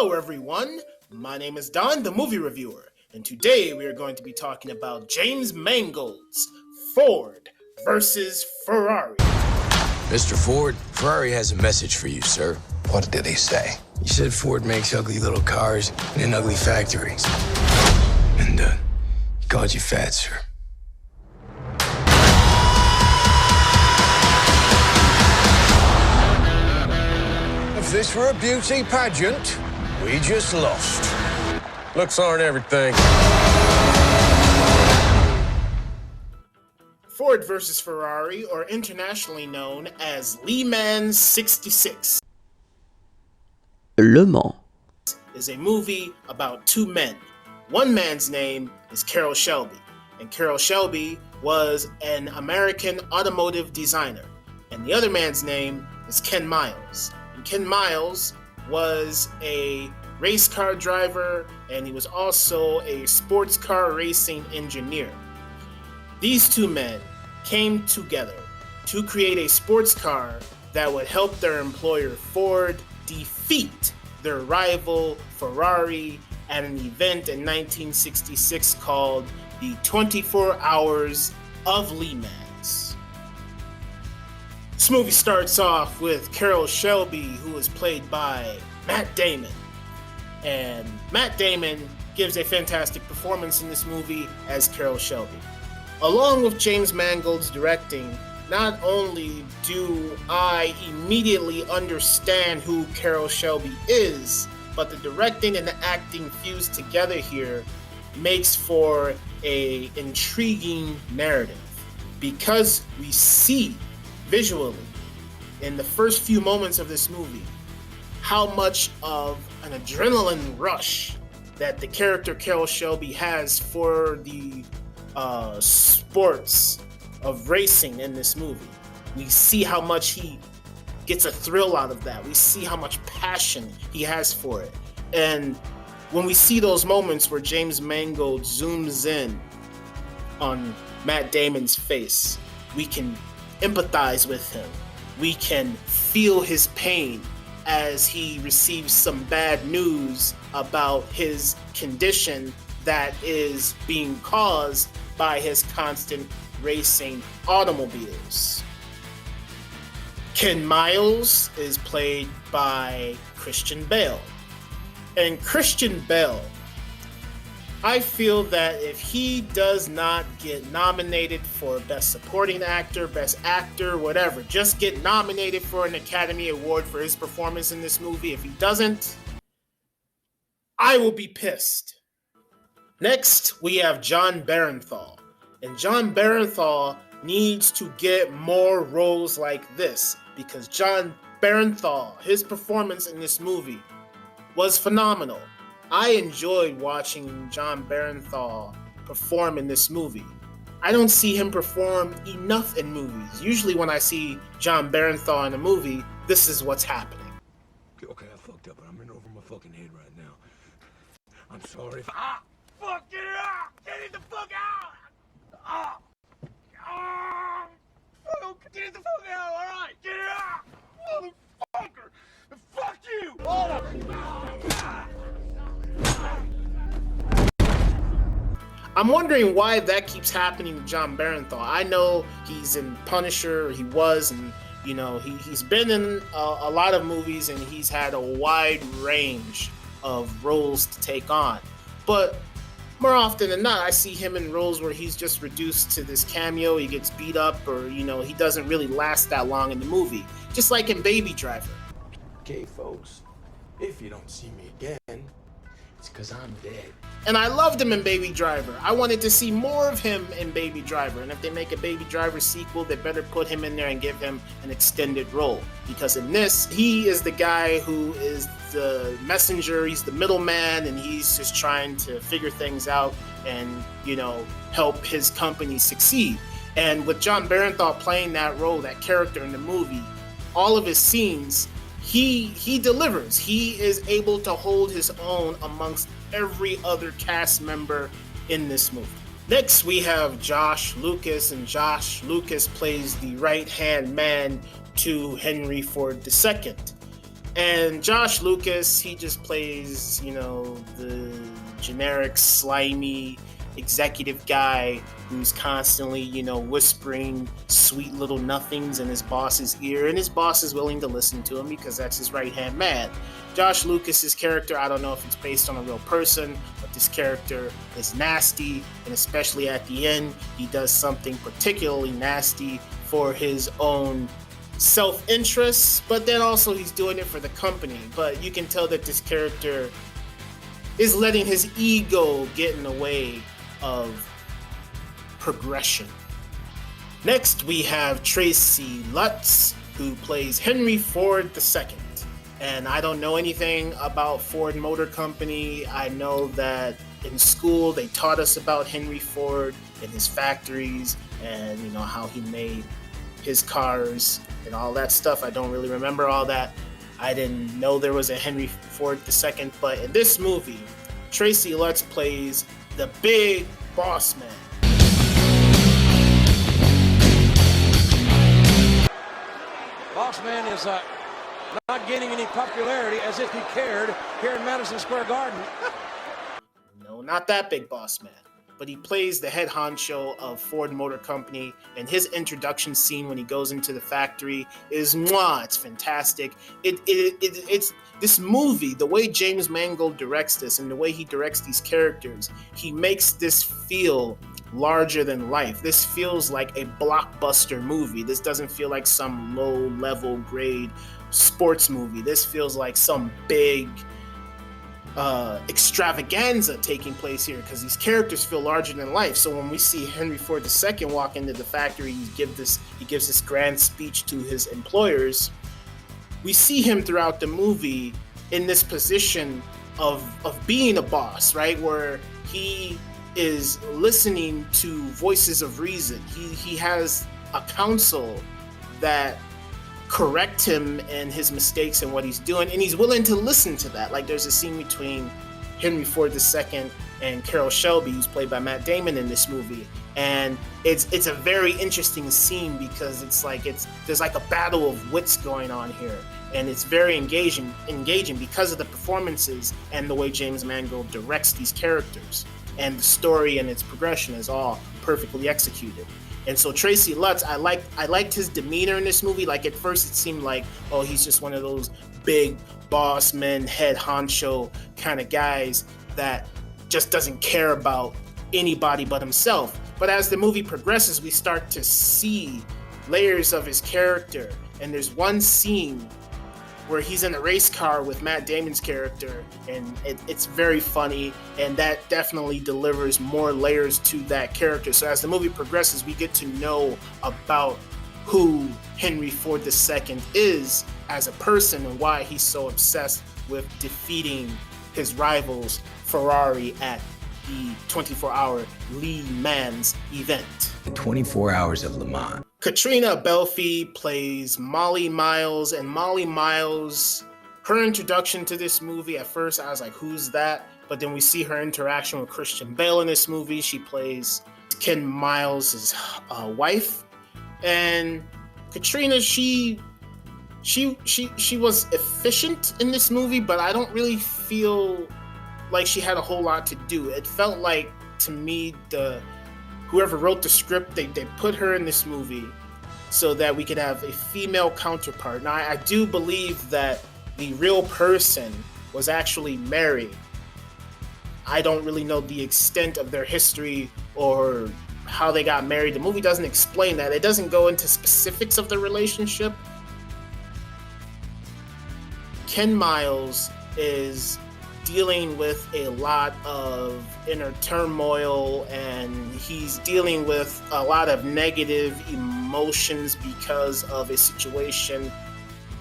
Hello everyone, my name is Don, the movie reviewer, and today we are going to be talking about James Mangold's Ford versus Ferrari. Mr. Ford, Ferrari has a message for you, sir. What did he say? He said Ford makes ugly little cars in ugly factories. And, he called you fat, sir. If this were a beauty pageant, we just lost. Looks aren't everything. Ford versus Ferrari, or internationally known as Le Mans 66. Le Mans is a movie about two men. One man's name is Carroll Shelby, and Carroll Shelby was an American automotive designer. And the other man's name is Ken Miles. And Ken Miles was a race car driver, and he was also a sports car racing engineer. These two men came together to create a sports car that would help their employer Ford defeat their rival Ferrari at an event in 1966 called the 24 Hours of Le Mans. This movie starts off with Carroll Shelby, who is played by Matt Damon. And Matt Damon gives a fantastic performance in this movie as Carroll Shelby. Along with James Mangold's directing, not only do I immediately understand who Carroll Shelby is, but the directing and the acting fused together here makes for an intriguing narrative, because we see visually in the first few moments of this movie how much of an adrenaline rush that the character Carroll Shelby has for the sports of racing in this movie. We see how much he gets a thrill out of that. We see how much passion he has for it. And when we see those moments where James Mangold zooms in on Matt Damon's face, we can empathize with him. We can feel his pain as he receives some bad news about his condition that is being caused by his constant racing automobiles. Ken Miles is played by Christian Bale. And Christian Bale, I feel that if he does not get nominated for Best Supporting Actor, Best Actor, whatever, just get nominated for an Academy Award for his performance in this movie. If he doesn't, I will be pissed. Next, we have Jon Bernthal. And Jon Bernthal needs to get more roles like this, because Jon Bernthal, his performance in this movie was phenomenal. I enjoyed watching Jon Bernthal perform in this movie. I don't see him perform enough in movies. Usually when I see Jon Bernthal in a movie, this is what's happening. Okay, I fucked up, but I'm in over my fucking head right now. I'm sorry if Fuck, get it out! Get it the fuck out! Fuck, get it the fuck out, alright? Get it out! Motherfucker! Fuck you! I'm wondering why that keeps happening to Jon Bernthal. I know he's in Punisher, he was, and you know, he's been in a lot of movies, and he's had a wide range of roles to take on. But more often than not, I see him in roles where he's just reduced to this cameo, he gets beat up, or, you know, he doesn't really last that long in the movie. Just like in Baby Driver. Okay, folks, if you don't see me again, it's because I'm dead. And I loved him in Baby Driver. I wanted to see more of him in Baby Driver. And if they make a Baby Driver sequel, they better put him in there and give him an extended role. Because in this, he is the guy who is the messenger, he's the middleman, and he's just trying to figure things out and, you know, help his company succeed. And with Jon Bernthal playing that role, that character in the movie, all of his scenes, he delivers. He is able to hold his own amongst every other cast member in this movie. Next, we have Josh Lucas, and Josh Lucas plays the right-hand man to Henry Ford II. And Josh Lucas, he just plays, the generic, slimy executive guy who's constantly, whispering sweet little nothings in his boss's ear, and his boss is willing to listen to him because that's his right-hand man. Josh Lucas's character, I don't know if it's based on a real person, but this character is nasty, and especially at the end, he does something particularly nasty for his own self-interest, but then also he's doing it for the company. But you can tell that this character is letting his ego get in the way of progression. Next, we have Tracy Lutz, who plays Henry Ford II. And I don't know anything about Ford Motor Company. I know that in school they taught us about Henry Ford and his factories and how he made his cars and all that stuff. I don't really remember all that. I didn't know there was a Henry Ford II, but in this movie, Tracy Lutz plays the big boss man. Boss man is not gaining any popularity as if he cared here in Madison Square Garden. No, not that big boss man. But he plays the head honcho of Ford Motor Company, and his introduction scene when he goes into the factory is it's fantastic. It's this movie, the way James Mangold directs this and the way he directs these characters, he makes this feel larger than life. This feels like a blockbuster movie. This doesn't feel like some low-level grade sports movie. This feels like some big extravaganza taking place here, because these characters feel larger than life. So when we see Henry Ford II walk into the factory, he gives this grand speech to his employers. We see him throughout the movie in this position of being a boss, right? Where he is listening to voices of reason. He has a counsel that correct him and his mistakes and what he's doing, and he's willing to listen to that. Like, there's a scene between Henry Ford II and Carroll Shelby, who's played by Matt Damon in this movie, and it's a very interesting scene because there's like a battle of wits going on here, and it's very engaging because of the performances and the way James Mangold directs these characters, and the story and its progression is all perfectly executed. And so Tracy Lutz, I liked his demeanor in this movie. Like, at first it seemed like, oh, he's just one of those big boss men, head honcho kind of guys that just doesn't care about anybody but himself. But as the movie progresses, we start to see layers of his character. And there's one scene where he's in a race car with Matt Damon's character, and it's very funny, and that definitely delivers more layers to that character. So as the movie progresses, we get to know about who Henry Ford II is as a person and why he's so obsessed with defeating his rivals Ferrari at the 24-hour Le Mans event. 24 hours of Le Mans. Katrina Belfi plays Molly Miles, and Molly Miles, her introduction to this movie, at first I was like, who's that? But then we see her interaction with Christian Bale in this movie. She plays Ken Miles' wife, and Katrina, she was efficient in this movie, but I don't really feel like she had a whole lot to do. It felt like, to me, whoever wrote the script, they put her in this movie so that we could have a female counterpart. Now, I do believe that the real person was actually married. I don't really know the extent of their history or how they got married. The movie doesn't explain that. It doesn't go into specifics of the relationship. Ken Miles is dealing with a lot of inner turmoil, and he's dealing with a lot of negative emotions because of a situation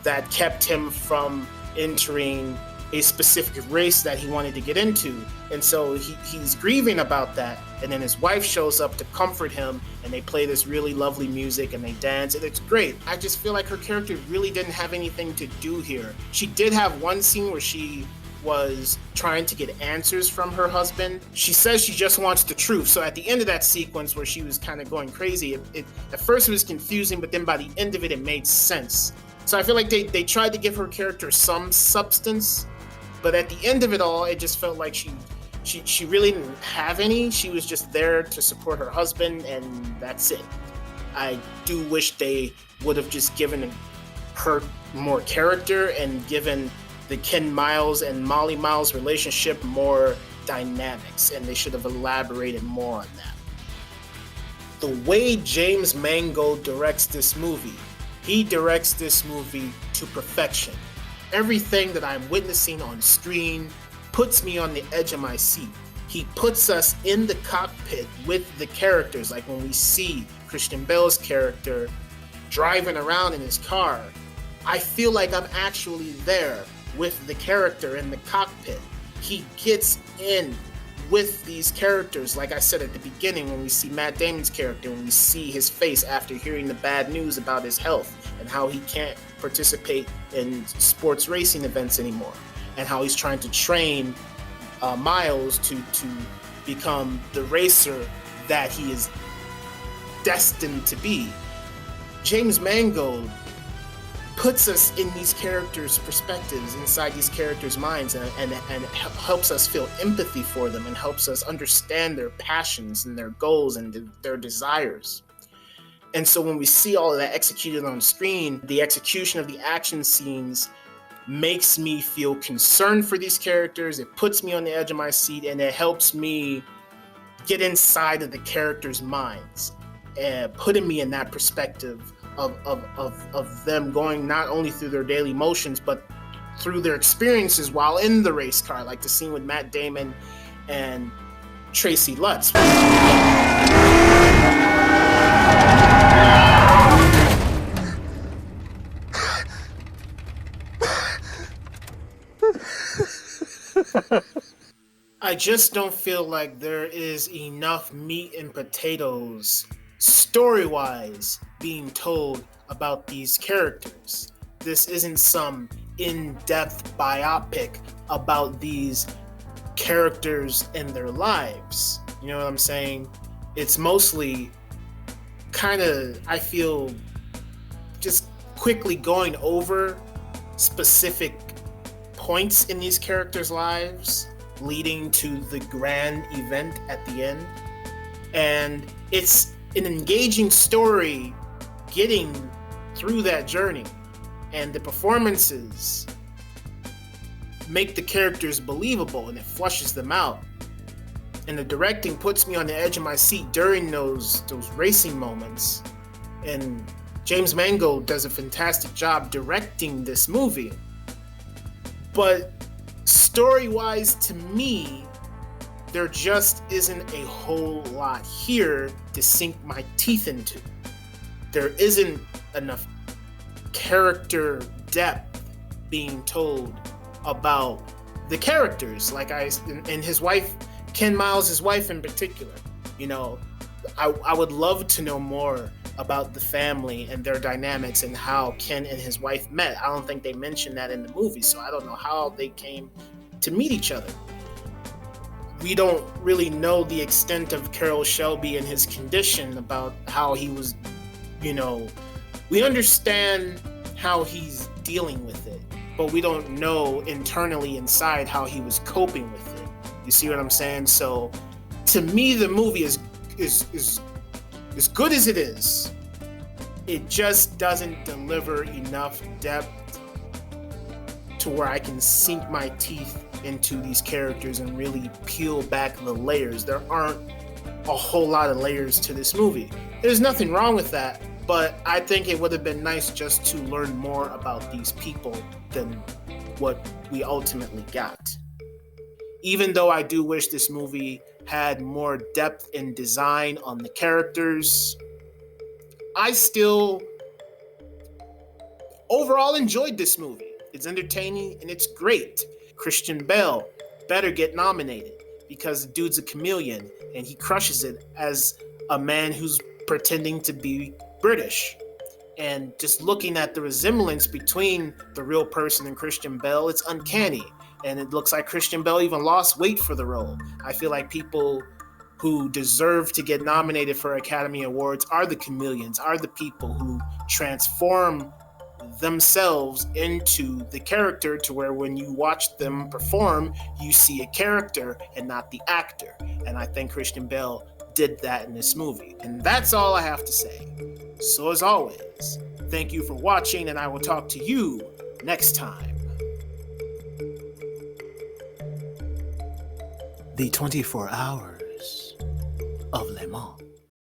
that kept him from entering a specific race that he wanted to get into. And so he's grieving about that, and then his wife shows up to comfort him, and they play this really lovely music and they dance, and it's great. I just feel like her character really didn't have anything to do here. She did have one scene where she was trying to get answers from her husband. She says she just wants the truth. So at the end of that sequence where she was kind of going crazy, at first it was confusing, but then by the end of it, it made sense. So I feel like they tried to give her character some substance, but at the end of it all, it just felt like she really didn't have any. She was just there to support her husband, and that's it. I do wish they would have just given her more character and given the Ken Miles and Molly Miles relationship more dynamics, and they should have elaborated more on that. The way James Mangold directs this movie, he directs this movie to perfection. Everything that I'm witnessing on screen puts me on the edge of my seat. He puts us in the cockpit with the characters, like when we see Christian Bale's character driving around in his car. I feel like I'm actually there with the character in the cockpit. He gets in with these characters, like I said at the beginning, when we see Matt Damon's character, when we see his face after hearing the bad news about his health and how he can't participate in sports racing events anymore, and how he's trying to train Miles to become the racer that he is destined to be. James Mangold puts us in these characters' perspectives, inside these characters' minds, and helps us feel empathy for them and helps us understand their passions and their goals and their desires. And so when we see all of that executed on screen, the execution of the action scenes makes me feel concerned for these characters. It puts me on the edge of my seat, and it helps me get inside of the characters' minds and putting me in that perspective of them going not only through their daily motions, but through their experiences while in the race car, like the scene with Matt Damon and Tracy Lutz. I just don't feel like there is enough meat and potatoes, story-wise, being told about these characters. This isn't some in-depth biopic about these characters and their lives. You know what I'm saying? It's mostly kind of, I feel, just quickly going over specific points in these characters' lives, leading to the grand event at the end. And it's an engaging story getting through that journey, and the performances make the characters believable, and it flushes them out. And the directing puts me on the edge of my seat during those racing moments. And James Mangold does a fantastic job directing this movie. But story-wise, to me, there just isn't a whole lot here to sink my teeth into. There isn't enough character depth being told about the characters, and his wife, Ken Miles' wife in particular. You know, I would love to know more about the family and their dynamics and how Ken and his wife met. I don't think they mentioned that in the movie, so I don't know how they came to meet each other. We don't really know the extent of Carroll Shelby and his condition, about how he was, we understand how he's dealing with it, but we don't know internally inside how he was coping with it. You see what I'm saying? So to me, the movie is as good as it is. It just doesn't deliver enough depth to where I can sink my teeth into these characters and really peel back the layers. There aren't a whole lot of layers to this movie. There's nothing wrong with that, but I think it would have been nice just to learn more about these people than what we ultimately got. Even though I do wish this movie had more depth in design on the characters, I still overall enjoyed this movie. It's entertaining and it's great. Christian Bale better get nominated, because the dude's a chameleon and he crushes it as a man who's pretending to be British. And just looking at the resemblance between the real person and Christian Bale, it's uncanny. And it looks like Christian Bale even lost weight for the role. I feel like people who deserve to get nominated for Academy Awards are the chameleons, are the people who transform themselves into the character to where when you watch them perform, you see a character and not the actor. And I think Christian Bale did that in this movie. And that's all I have to say. So as always, thank you for watching, and I will talk to you next time. The 24 Hours of Le Mans.